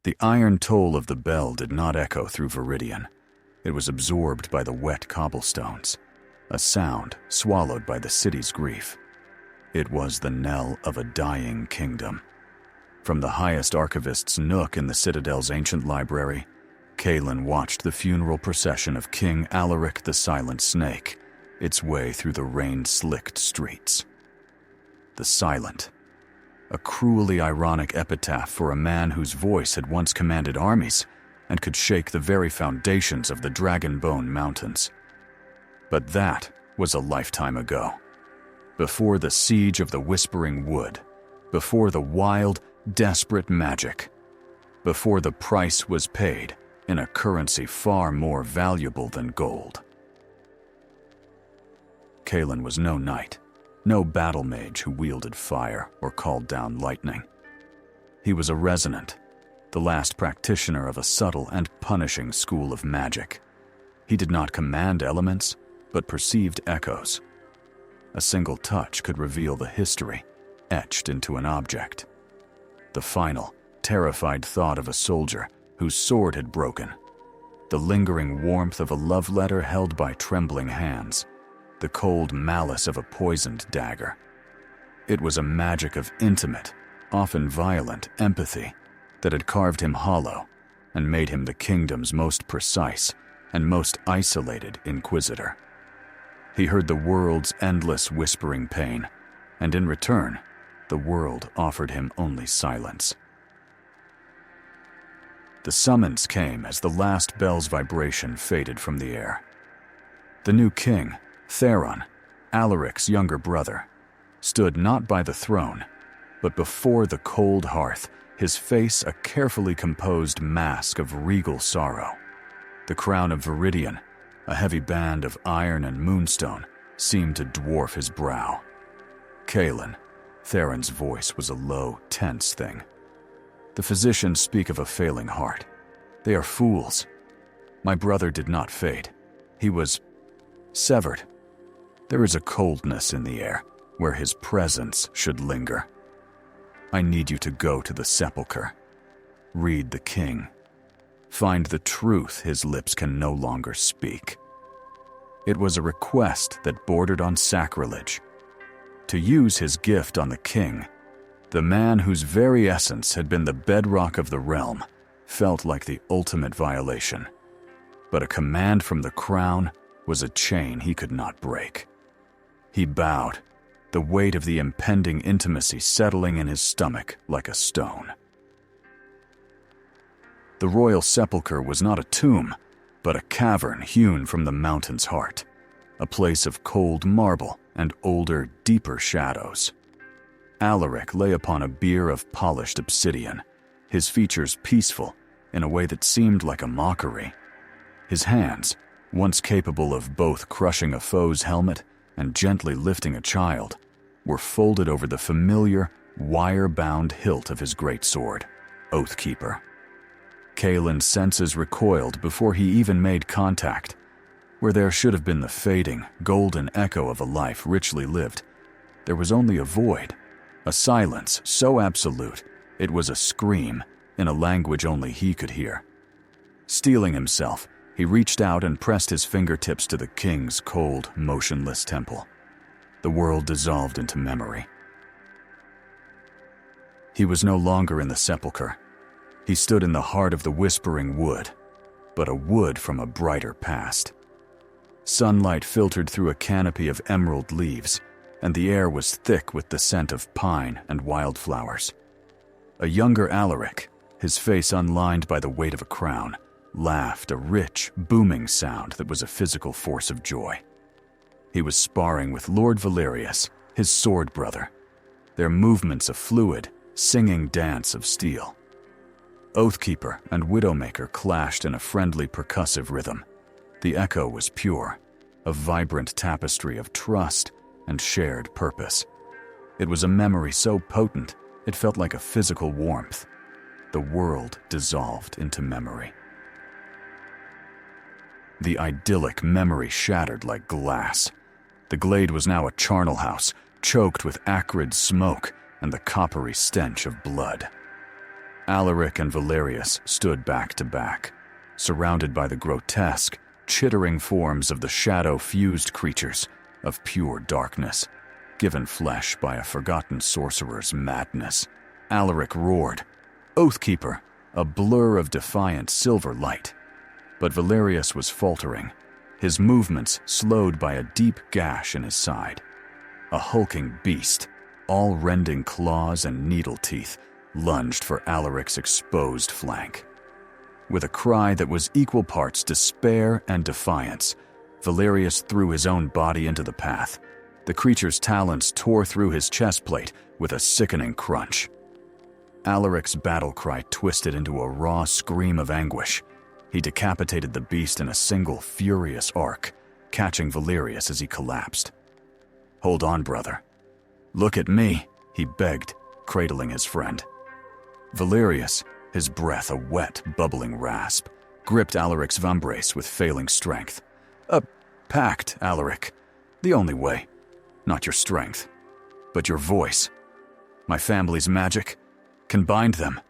The iron toll of the bell did not echo through Viridian. It was absorbed by the wet cobblestones, a sound swallowed by the city's grief. It was the knell of a dying kingdom. From the highest archivist's nook in the Citadel's ancient library, Kaelin watched the funeral procession of King Alaric the Silent Snake, its way through the rain-slicked streets. The Silent, a cruelly ironic epitaph for a man whose voice had once commanded armies and could shake the very foundations of the Dragonbone Mountains. But that was a lifetime ago. Before the siege of the Whispering Wood, before the wild, desperate magic, before the price was paid in a currency far more valuable than gold. Kaelin was no knight, no battle mage who wielded fire or called down lightning. He was a resonant, the last practitioner of a subtle and punishing school of magic. He did not command elements, but perceived echoes. A single touch could reveal the history etched into an object. The final, terrified thought of a soldier whose sword had broken. The lingering warmth of a love letter held by trembling hands. The cold malice of a poisoned dagger. It was a magic of intimate, often violent, empathy that had carved him hollow and made him the kingdom's most precise and most isolated inquisitor. He heard the world's endless whispering pain, and in return, the world offered him only silence. The summons came as the last bell's vibration faded from the air. The new king, Theron, Alaric's younger brother, stood not by the throne, but before the cold hearth, his face a carefully composed mask of regal sorrow. The crown of Viridian, a heavy band of iron and moonstone, seemed to dwarf his brow. Kaelin, Theron's voice was a low, tense thing. The physicians speak of a failing heart. They are fools. My brother did not fade. He was severed. There is a coldness in the air where his presence should linger. I need you to go to the sepulchre. Read the king. Find the truth his lips can no longer speak. It was a request that bordered on sacrilege. To use his gift on the king, the man whose very essence had been the bedrock of the realm, felt like the ultimate violation. But a command from the crown was a chain he could not break. He bowed, the weight of the impending intimacy settling in his stomach like a stone. The royal sepulchre was not a tomb, but a cavern hewn from the mountain's heart, a place of cold marble and older, deeper shadows. Alaric lay upon a bier of polished obsidian, his features peaceful in a way that seemed like a mockery. His hands, once capable of both crushing a foe's helmet and gently lifting a child, were folded over the familiar, wire-bound hilt of his great sword, Oathkeeper. Kaelin's senses recoiled before he even made contact. Where there should have been the fading, golden echo of a life richly lived, there was only a void, a silence so absolute it was a scream in a language only he could hear. Steeling himself, he reached out and pressed his fingertips to the king's cold, motionless temple. The world dissolved into memory. He was no longer in the sepulchre. He stood in the heart of the Whispering Wood, but a wood from a brighter past. Sunlight filtered through a canopy of emerald leaves, and the air was thick with the scent of pine and wildflowers. A younger Alaric, his face unlined by the weight of a crown, laughed a rich, booming sound that was a physical force of joy. He was sparring with Lord Valerius, his sword brother, their movements a fluid, singing dance of steel. Oathkeeper and Widowmaker clashed in a friendly percussive rhythm. The echo was pure, a vibrant tapestry of trust and shared purpose. It was a memory so potent it felt like a physical warmth. The world dissolved into memory. The idyllic memory shattered like glass. The glade was now a charnel house, choked with acrid smoke and the coppery stench of blood. Alaric and Valerius stood back to back, surrounded by the grotesque, chittering forms of the shadow-fused creatures of pure darkness, given flesh by a forgotten sorcerer's madness. Alaric roared, Oathkeeper, a blur of defiant silver light. But Valerius was faltering, his movements slowed by a deep gash in his side. A hulking beast, all rending claws and needle teeth, lunged for Alaric's exposed flank. With a cry that was equal parts despair and defiance, Valerius threw his own body into the path. The creature's talons tore through his chest plate with a sickening crunch. Alaric's battle cry twisted into a raw scream of anguish. He decapitated the beast in a single furious arc, catching Valerius as he collapsed. "Hold on, brother. Look at me," he begged, cradling his friend. Valerius, his breath a wet, bubbling rasp, gripped Alaric's vambrace with failing strength. "A pact, Alaric. The only way. Not your strength, but your voice. My family's magic can bind them,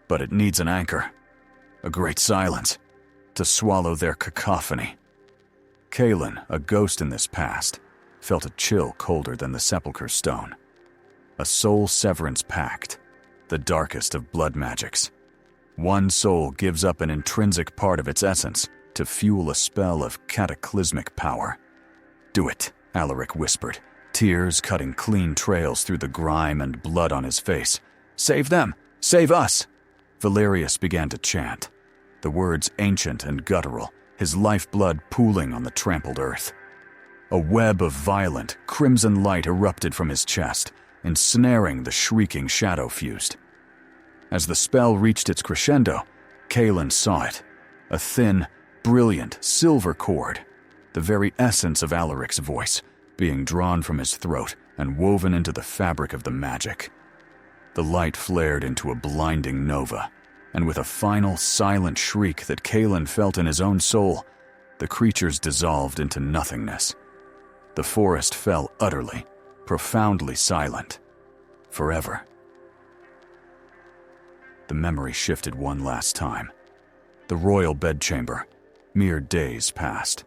but it needs an anchor. A great silence to swallow their cacophony." Kalen, a ghost in this past, felt a chill colder than the sepulchre stone. A soul severance pact, the darkest of blood magics. One soul gives up an intrinsic part of its essence to fuel a spell of cataclysmic power. "Do it," Alaric whispered, tears cutting clean trails through the grime and blood on his face. "Save them! Save us!" Valerius began to chant, the words ancient and guttural, his lifeblood pooling on the trampled earth. A web of violent, crimson light erupted from his chest, ensnaring the shrieking shadow-fused. As the spell reached its crescendo, Kalen saw it, a thin, brilliant silver cord, the very essence of Alaric's voice, being drawn from his throat and woven into the fabric of the magic. The light flared into a blinding nova, and with a final silent shriek that Kalen felt in his own soul, the creatures dissolved into nothingness. The forest fell utterly, profoundly silent, forever. The memory shifted one last time. The royal bedchamber, mere days past.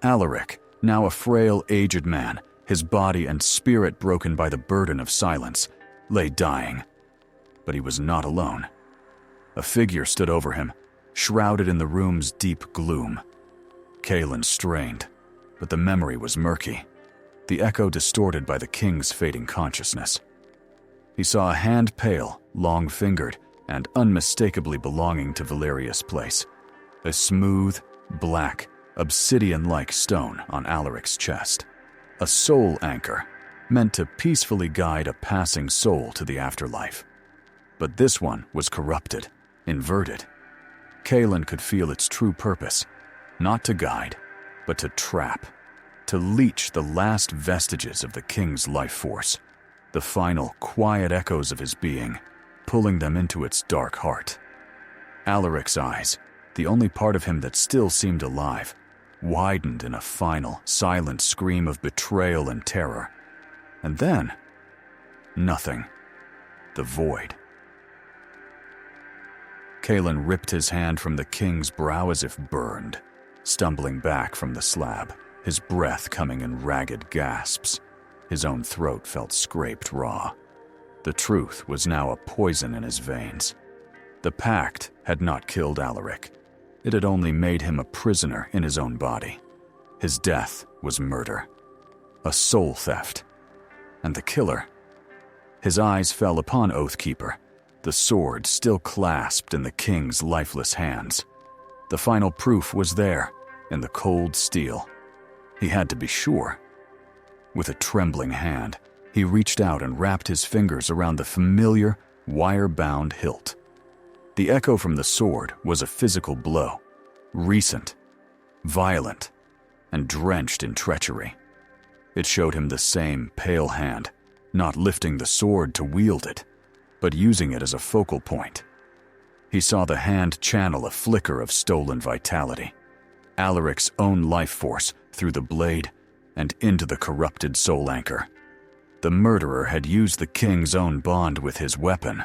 Alaric, now a frail, aged man, his body and spirit broken by the burden of silence, lay dying. But he was not alone. A figure stood over him, shrouded in the room's deep gloom. Kalen strained, but the memory was murky, the echo distorted by the king's fading consciousness. He saw a hand pale, long-fingered, and unmistakably belonging to Valerius' place, a smooth, black, obsidian-like stone on Alaric's chest, a soul anchor meant to peacefully guide a passing soul to the afterlife. But this one was corrupted, inverted. Kalen could feel its true purpose, not to guide, but to trap, to leech the last vestiges of the king's life force, the final quiet echoes of his being, pulling them into its dark heart. Alaric's eyes, the only part of him that still seemed alive, widened in a final, silent scream of betrayal and terror. And then, nothing. The void. Kalen ripped his hand from the king's brow as if burned, stumbling back from the slab, his breath coming in ragged gasps. His own throat felt scraped raw. The truth was now a poison in his veins. The pact had not killed Alaric. It had only made him a prisoner in his own body. His death was murder, a soul theft. And the killer? His eyes fell upon Oathkeeper, the sword still clasped in the king's lifeless hands. The final proof was there, in the cold steel. He had to be sure. With a trembling hand, he reached out and wrapped his fingers around the familiar, wire-bound hilt. The echo from the sword was a physical blow, recent, violent, and drenched in treachery. It showed him the same pale hand, not lifting the sword to wield it, but using it as a focal point. He saw the hand channel a flicker of stolen vitality, Alaric's own life force through the blade and into the corrupted soul anchor. The murderer had used the king's own bond with his weapon.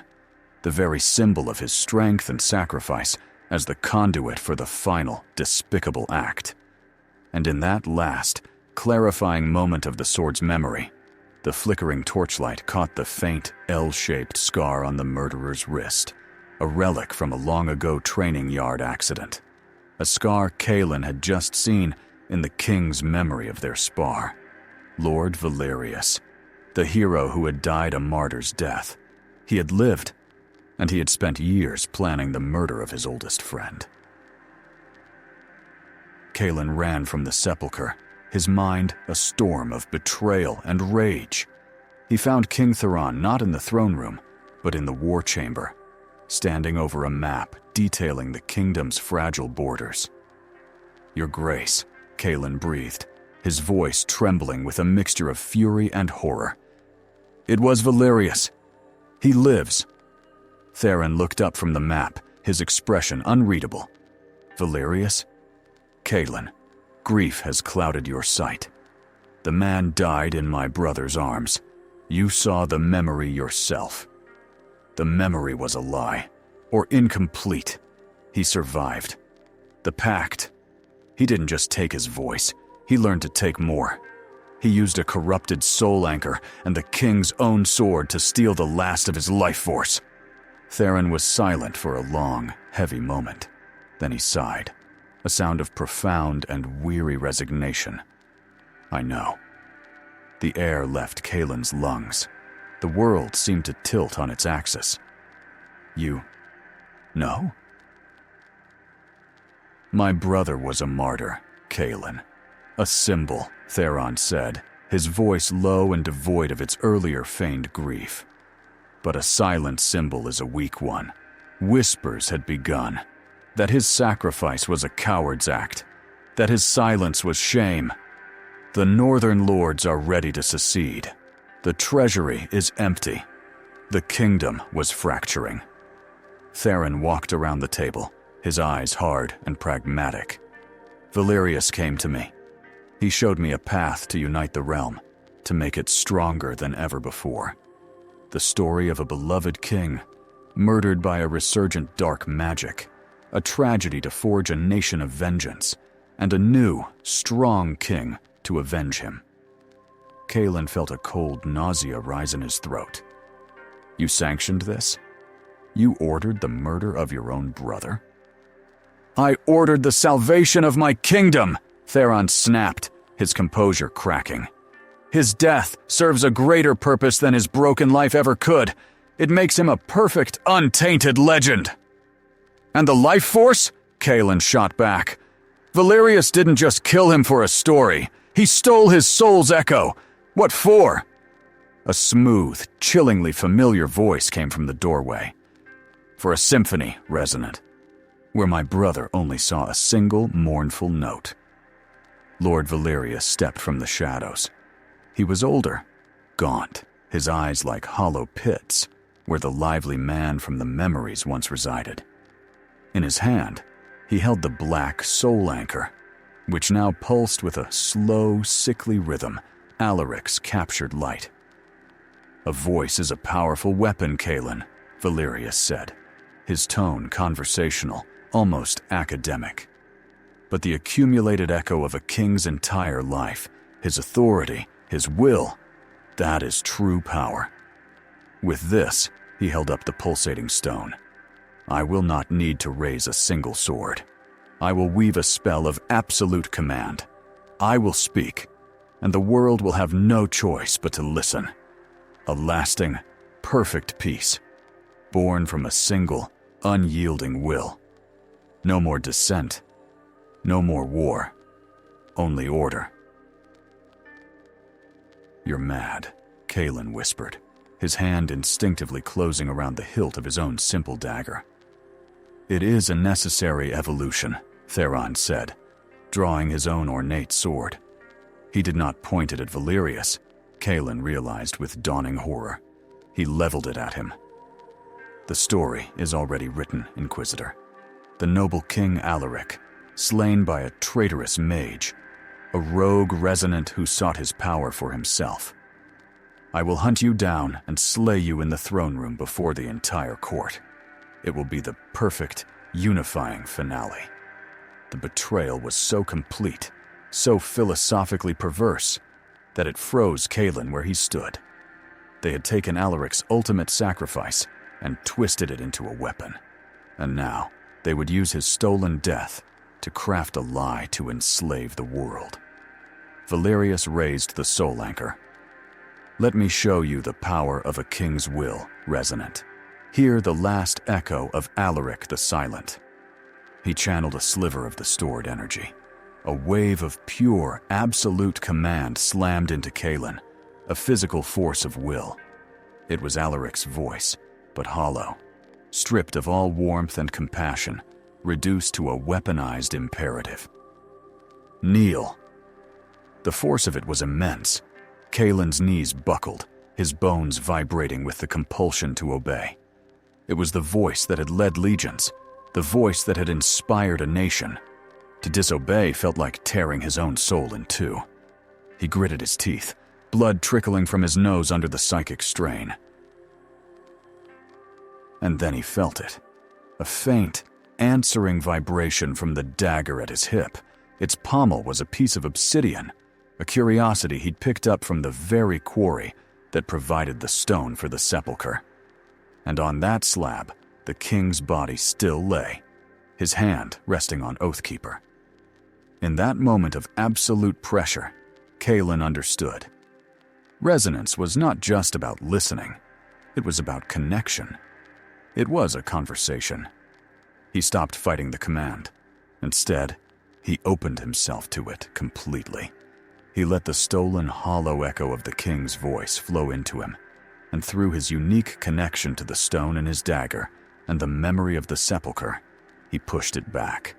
the very symbol of his strength and sacrifice, as the conduit for the final, despicable act. And in that last, clarifying moment of the sword's memory, the flickering torchlight caught the faint, L-shaped scar on the murderer's wrist, a relic from a long-ago training yard accident, a scar Kaelin had just seen in the king's memory of their spar. Lord Valerius, the hero who had died a martyr's death. He had lived, and he had spent years planning the murder of his oldest friend. Kaelin ran from the sepulchre, his mind a storm of betrayal and rage. He found King Theron not in the throne room, but in the war chamber, standing over a map detailing the kingdom's fragile borders. "Your Grace," Kaelin breathed, his voice trembling with a mixture of fury and horror. "It was Valerius. He lives." Theron looked up from the map, his expression unreadable. "Valerius?" "Kaelin, grief has clouded your sight. The man died in my brother's arms. You saw the memory yourself. The memory was a lie, or incomplete. He survived. The pact. He didn't just take his voice, he learned to take more. He used a corrupted soul anchor and the king's own sword to steal the last of his life force." Theron was silent for a long, heavy moment. Then he sighed, a sound of profound and weary resignation. "I know." The air left Kaelin's lungs. The world seemed to tilt on its axis. "You know?" "My brother was a martyr, Kaelin. A symbol," Theron said, his voice low and devoid of its earlier feigned grief. "But a silent symbol is a weak one. Whispers had begun. That his sacrifice was a coward's act. That his silence was shame. The northern lords are ready to secede. The treasury is empty. The kingdom was fracturing." Theron walked around the table, his eyes hard and pragmatic. "Valerius came to me. He showed me a path to unite the realm, to make it stronger than ever before. The story of a beloved king, murdered by a resurgent dark magic, a tragedy to forge a nation of vengeance, and a new, strong king to avenge him." Kaelin felt a cold nausea rise in his throat. "You sanctioned this? You ordered the murder of your own brother?" "I ordered the salvation of my kingdom!" Theron snapped, his composure cracking. "His death serves a greater purpose than his broken life ever could. It makes him a perfect, untainted legend." "And the life force?" Kaelin shot back. "Valerius didn't just kill him for a story. He stole his soul's echo. What for?" A smooth, chillingly familiar voice came from the doorway. "For a symphony, resonant, where my brother only saw a single mournful note." Lord Valerius stepped from the shadows. He was older, gaunt, his eyes like hollow pits, where the lively man from the memories once resided. In his hand, he held the black soul anchor, which now pulsed with a slow, sickly rhythm, Alaric's captured light. "A voice is a powerful weapon, Kaelin," Valerius said, his tone conversational, almost academic. "But the accumulated echo of a king's entire life, his authority, his will, that is true power. With this," he held up the pulsating stone, "I will not need to raise a single sword. I will weave a spell of absolute command. I will speak, and the world will have no choice but to listen. A lasting, perfect peace, born from a single, unyielding will. No more dissent, no more war, only order." "You're mad," Kaelin whispered, his hand instinctively closing around the hilt of his own simple dagger. "It is a necessary evolution," Theron said, drawing his own ornate sword. He did not point it at Valerius, Kaelin realized with dawning horror. He leveled it at him. "The story is already written, Inquisitor. The noble King Alaric, slain by a traitorous mage, a rogue resonant who sought his power for himself. I will hunt you down and slay you in the throne room before the entire court. It will be the perfect, unifying finale. The betrayal was so complete, so philosophically perverse, that it froze Cailan where he stood. They had taken Alaric's ultimate sacrifice and twisted it into a weapon. And now, they would use his stolen death to craft a lie to enslave the world. Valerius raised the soul anchor. Let me show you the power of a king's will, resonant. Hear the last echo of Alaric the Silent. He channeled a sliver of the stored energy. A wave of pure, absolute command slammed into Cailan, a physical force of will. It was Alaric's voice, but hollow, stripped of all warmth and compassion, reduced to a weaponized imperative. Kneel. The force of it was immense. Cailan's knees buckled, his bones vibrating with the compulsion to obey. It was the voice that had led legions, the voice that had inspired a nation. To disobey felt like tearing his own soul in two. He gritted his teeth, blood trickling from his nose under the psychic strain. And then he felt it. A faint, answering vibration from the dagger at his hip. Its pommel was a piece of obsidian, a curiosity he'd picked up from the very quarry that provided the stone for the sepulchre. And on that slab, the king's body still lay, his hand resting on Oathkeeper. In that moment of absolute pressure, Cailan understood. Resonance was not just about listening, it was about connection. It was a conversation. He stopped fighting the command. Instead, he opened himself to it completely. He let the stolen hollow echo of the king's voice flow into him, and through his unique connection to the stone in his dagger and the memory of the sepulchre, he pushed it back.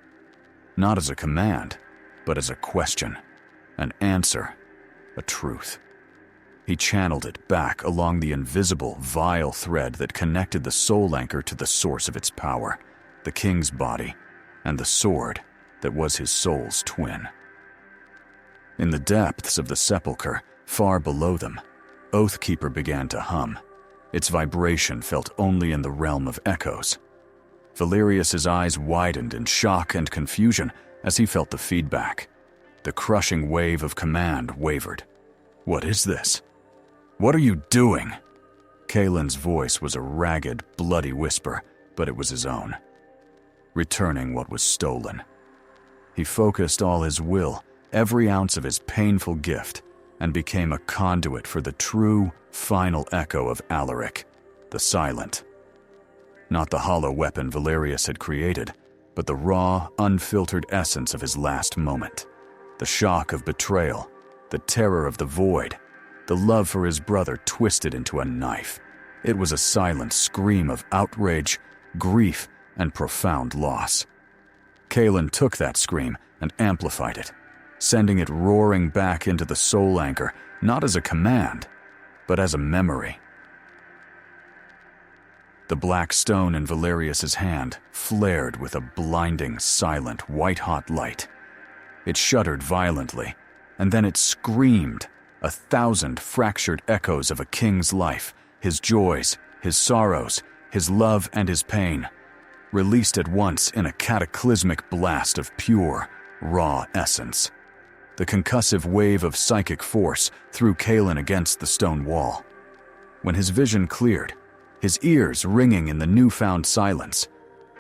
Not as a command, but as a question, an answer, a truth. He channeled it back along the invisible, vile thread that connected the soul anchor to the source of its power, the king's body, and the sword that was his soul's twin. In the depths of the sepulchre, far below them, Oathkeeper began to hum. Its vibration felt only in the realm of echoes. Valerius's eyes widened in shock and confusion as he felt the feedback. The crushing wave of command wavered. What is this? What are you doing? Cailan's voice was a ragged, bloody whisper, but it was his own. Returning what was stolen. He focused all his will, every ounce of his painful gift, and became a conduit for the true, final echo of Alaric, the Silent. Not the hollow weapon Valerius had created, but the raw, unfiltered essence of his last moment. The shock of betrayal, the terror of the void, the love for his brother twisted into a knife. It was a silent scream of outrage, grief, and profound loss. Cailan took that scream and amplified it, sending it roaring back into the soul anchor, not as a command, but as a memory. The black stone in Valerius's hand flared with a blinding, silent, white-hot light. It shuddered violently, and then it screamed, 1,000 fractured echoes of a king's life, his joys, his sorrows, his love and his pain, released at once in a cataclysmic blast of pure, raw essence. The concussive wave of psychic force threw Cailan against the stone wall. When his vision cleared, his ears ringing in the newfound silence,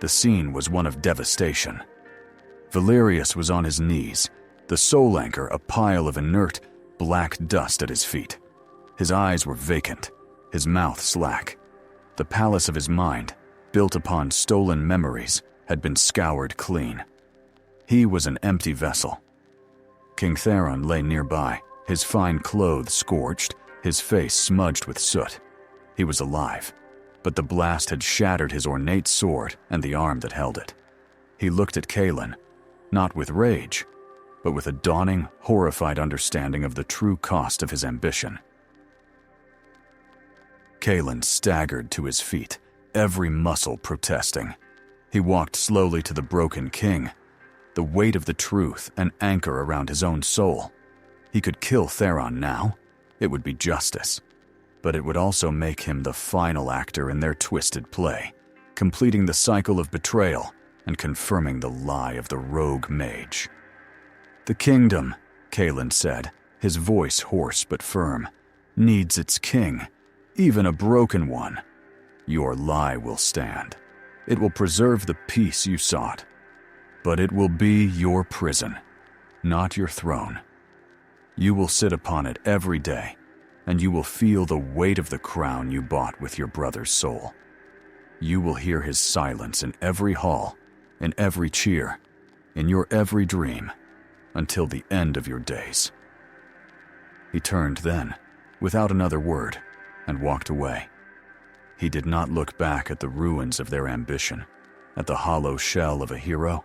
the scene was one of devastation. Valerius was on his knees, the soul anchor a pile of inert, black dust at his feet. His eyes were vacant, his mouth slack. The palace of his mind, built upon stolen memories, had been scoured clean. He was an empty vessel. King Theron lay nearby, his fine clothes scorched, his face smudged with soot. He was alive, but the blast had shattered his ornate sword and the arm that held it. He looked at Cailan, not with rage, but with a dawning, horrified understanding of the true cost of his ambition. Cailan staggered to his feet, every muscle protesting. He walked slowly to the broken king, the weight of the truth an anchor around his own soul. He could kill Theron now. It would be justice. but it would also make him the final actor in their twisted play, completing the cycle of betrayal and confirming the lie of the rogue mage. "The kingdom," Kalen said, his voice hoarse but firm, "needs its king, even a broken one. Your lie will stand. It will preserve the peace you sought. But it will be your prison, not your throne. You will sit upon it every day, and you will feel the weight of the crown you bought with your brother's soul. You will hear his silence in every hall, in every cheer, in your every dream, until the end of your days." He turned then, without another word, and walked away. He did not look back at the ruins of their ambition, at the hollow shell of a hero,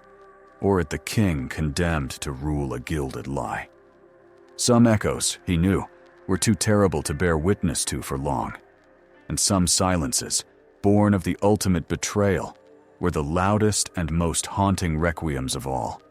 or at the king condemned to rule a gilded lie. Some echoes, he knew, were too terrible to bear witness to for long, and some silences, born of the ultimate betrayal, were the loudest and most haunting requiems of all.